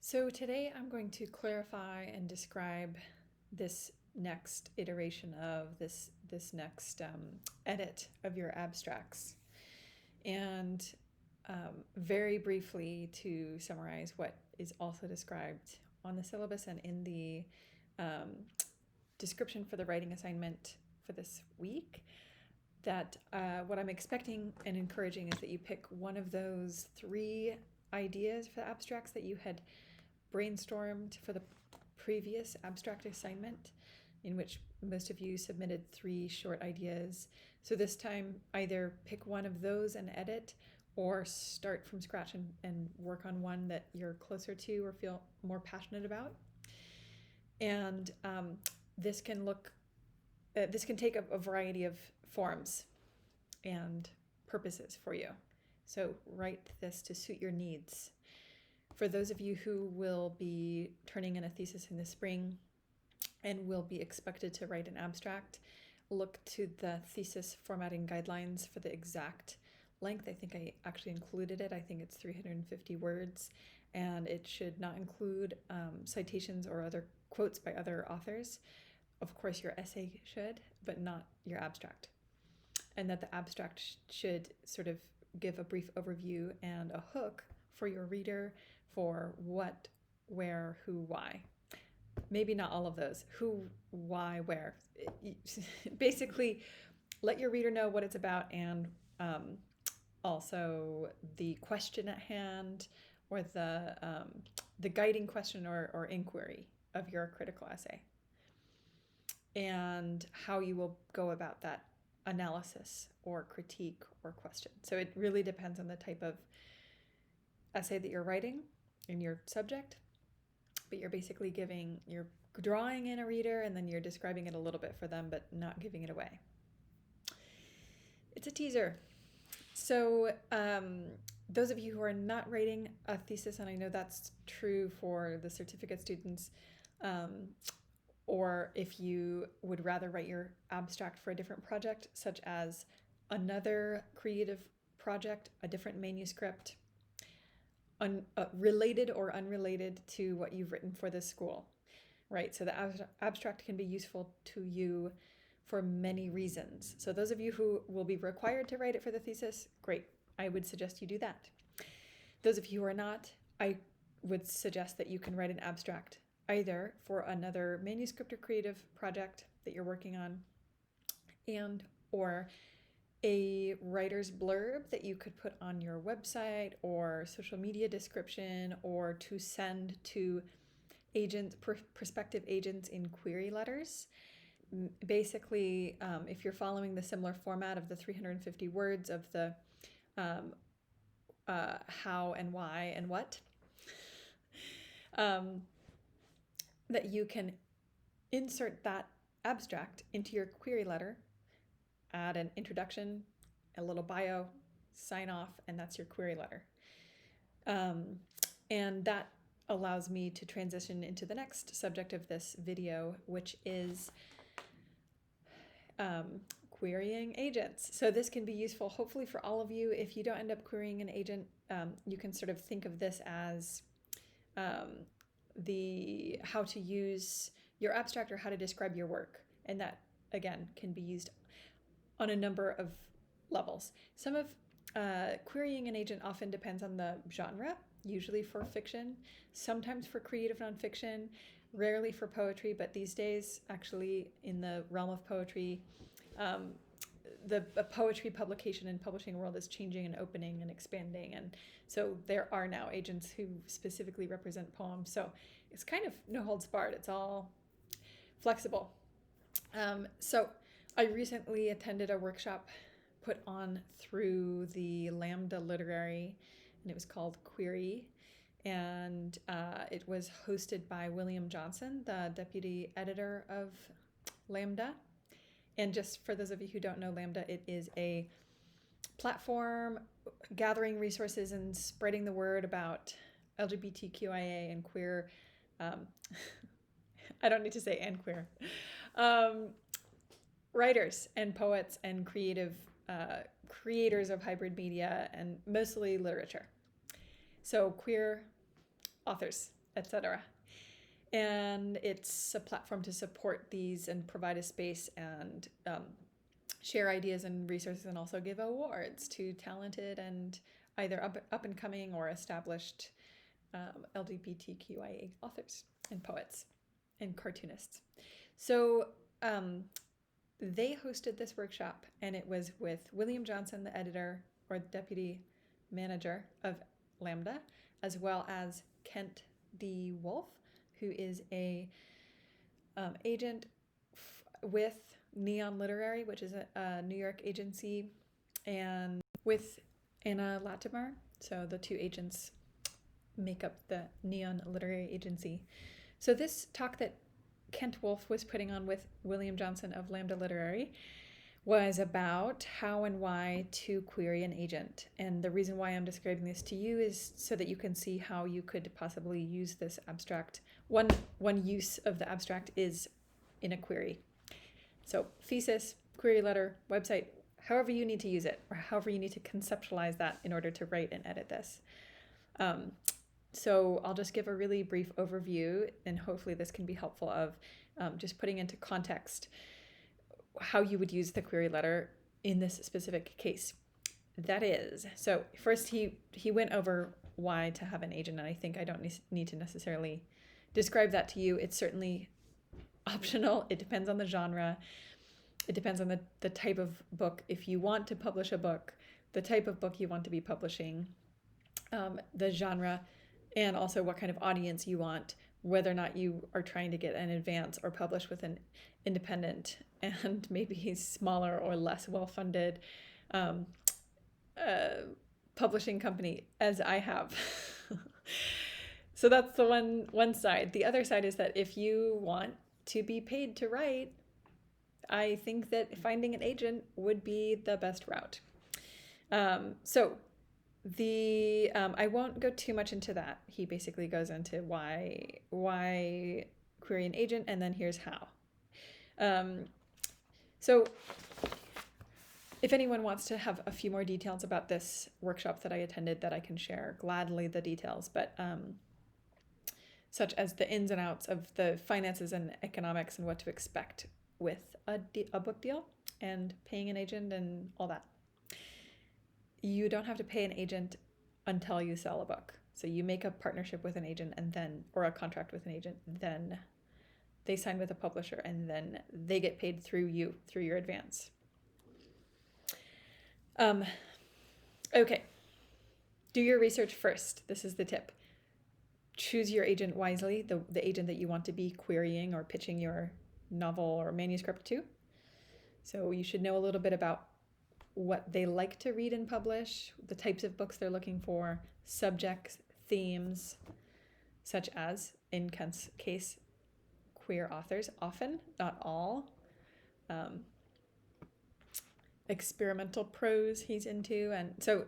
So today I'm going to clarify and describe this next iteration of this next edit of your abstracts. And very briefly to summarize what is also described on the syllabus and in the um, description for the writing assignment for this week, that what I'm expecting and encouraging is that you pick one of those three ideas for the abstracts that you had brainstormed for the previous abstract assignment, in which most of you submitted three short ideas. So this time, either pick one of those and edit, or start from scratch and work on one that you're closer to or feel more passionate about. And this can take a variety of forms and purposes for you. So write this to suit your needs. For those of you who will be turning in a thesis in the spring and will be expected to write an abstract, look to the thesis formatting guidelines for the exact length. I think I actually included it. I think it's 350 words, and it should not include citations or other quotes by other authors. Of course, your essay should, but not your abstract. And that the abstract should sort of give a brief overview and a hook for your reader for what, where, who, why. Maybe not all of those. Who, why, where. Basically, let your reader know what it's about, and also the question at hand, or the guiding question or inquiry of your critical essay, and how you will go about that analysis or critique or question. So it really depends on the type of essay that you're writing in your subject, but you're drawing in a reader, and then you're describing it a little bit for them, but not giving it away. It's a teaser. So those of you who are not writing a thesis, and I know that's true for the certificate students, or if you would rather write your abstract for a different project, such as another creative project, a different manuscript, related or unrelated to what you've written for this school, right? So the abstract can be useful to you for many reasons. So those of you who will be required to write it for the thesis, great. I would suggest you do that. Those of you who are not, I would suggest that you can write an abstract either for another manuscript or creative project that you're working on, and or a writer's blurb that you could put on your website or social media description, or to send to prospective agents in query letters. Basically, if you're following the similar format of the 350 words of the how and why and what, that you can insert that abstract into your query letter, add an introduction, a little bio, sign off, and that's your query letter. And that allows me to transition into the next subject of this video, which is querying agents. So this can be useful, hopefully, for all of you. If you don't end up querying an agent, you can sort of think of this as the how to use your abstract or how to describe your work. And that, again, can be used on a number of levels. Some of querying an agent often depends on the genre, usually for fiction, sometimes for creative nonfiction, rarely for poetry, but these days, actually, in the realm of poetry, the poetry publication and publishing world is changing and opening and expanding, and so there are now agents who specifically represent poems. So it's kind of no holds barred. It's all flexible. So I recently attended a workshop put on through the Lambda Literary, and it was called Query, and it was hosted by William Johnson, the deputy editor of Lambda. And just for those of you who don't know Lambda, it is a platform gathering resources and spreading the word about LGBTQIA and queer, I don't need to say and queer, writers and poets and creative creators of hybrid media, and mostly literature. So queer authors etc. And it's a platform to support these and provide a space and share ideas and resources, and also give awards to talented and either up and coming or established LGBTQIA authors and poets and cartoonists. So they hosted this workshop, and it was with William Johnson, the editor or deputy manager of Lambda, as well as Kent D. Wolf, who is a agent with Neon Literary, which is a New York agency, and with Anna Latimer. So the two agents make up the Neon Literary Agency. So this talk that Kent Wolf was putting on with William Johnson of Lambda Literary was about how and why to query an agent. And the reason why I'm describing this to you is so that you can see how you could possibly use this abstract. One use of the abstract is in a query. So thesis, query letter, website, however you need to use it, or however you need to conceptualize that in order to write and edit this. So I'll just give a really brief overview, and hopefully this can be helpful of just putting into context how you would use the query letter in this specific case. That is, so first he went over why to have an agent, and I think I don't need to necessarily describe that to you. It's certainly optional. It depends on the genre. It depends on the type of book. If you want to publish a book, the type of book you want to be publishing, the genre, and also what kind of audience you want, whether or not you are trying to get an advance or publish with an independent and maybe smaller or less well-funded publishing company, as I have. So that's the one side. The other side is that if you want to be paid to write, I think that finding an agent would be the best route. So I won't go too much into that. He basically goes into why query an agent, and then here's how. So if anyone wants to have a few more details about this workshop that I attended, that I can share gladly the details, but such as the ins and outs of the finances and economics and what to expect with a book deal and paying an agent and all that. You don't have to pay an agent until you sell a book. So you make a partnership with an agent or a contract with an agent, then they sign with a publisher, and then they get paid through your advance. Okay. Do your research first. This is the tip. Choose your agent wisely, the agent that you want to be querying or pitching your novel or manuscript to. So you should know a little bit about what they like to read and publish, the types of books they're looking for, subjects, themes, such as, in Kent's case, queer authors, often, not all. Experimental prose he's into, and so,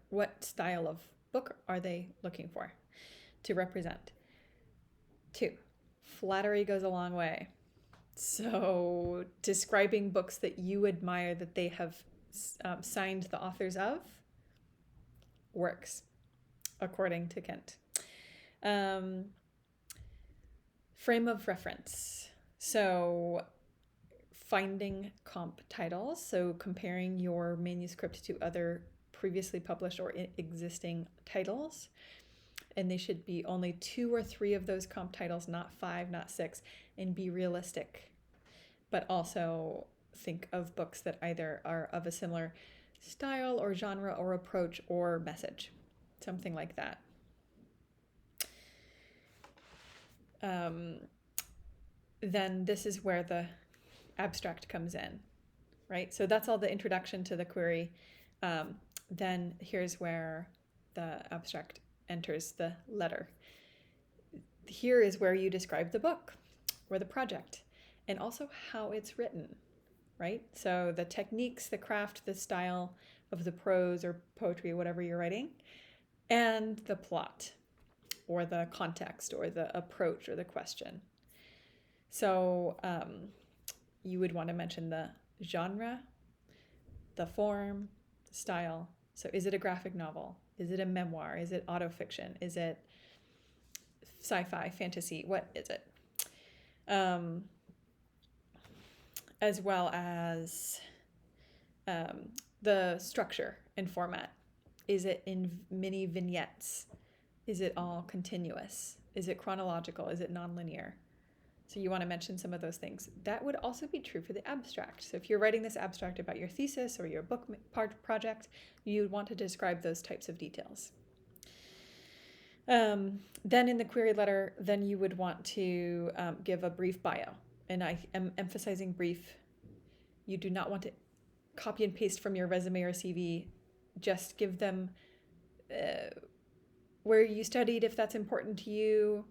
what style of book are they looking for to represent? 2, flattery goes a long way. So describing books that you admire that they have signed the authors of works, according to Kent. Frame of reference. So finding comp titles, so comparing your manuscript to other previously published or existing titles. And they should be only 2 or 3 of those comp titles, not 5, not 6, and be realistic. But also think of books that either are of a similar style or genre or approach or message, something like that. Then this is where the abstract comes in, right? So that's all the introduction to the query. Then here's where the abstract enters the letter. Here is where you describe the book or the project, and also how it's written, right? So the techniques, the craft, the style of the prose or poetry, whatever you're writing, and the plot or the context or the approach or the question. So you would want to mention the genre, the form, style. So is it a graphic novel? Is it a memoir? Is it autofiction? Is it sci-fi, fantasy, what is it? As well as the structure and format. Is it in mini vignettes? Is it all continuous? Is it chronological? Is it nonlinear? So you want to mention some of those things. That would also be true for the abstract. So if you're writing this abstract about your thesis or your book project, you'd want to describe those types of details. Then in the query letter, then you would want to give a brief bio. And I am emphasizing brief. You do not want to copy and paste from your resume or CV. Just give them where you studied if that's important to you,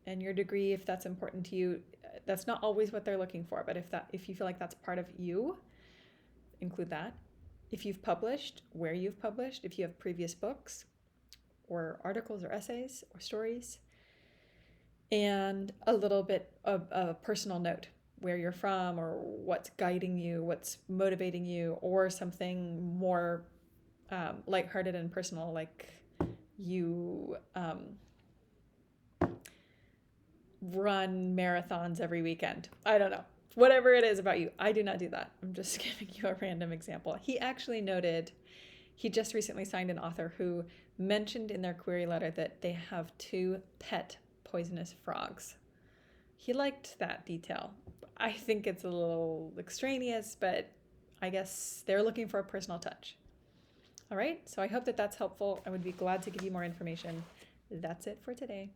and your degree if that's important to you. That's not always what they're looking for, but if you feel like that's part of you, include that. If you've published, where you've published, if you have previous books or articles or essays or stories, and a little bit of a personal note, where you're from or what's guiding you, what's motivating you, or something more lighthearted and personal, like you run marathons every weekend. I don't know. Whatever it is about you. I do not do that. I'm just giving you a random example. He actually noted, he just recently signed an author who mentioned in their query letter that they have 2 pet poisonous frogs. He liked that detail. I think it's a little extraneous, but I guess they're looking for a personal touch. All right, so I hope that that's helpful. I would be glad to give you more information. That's it for today.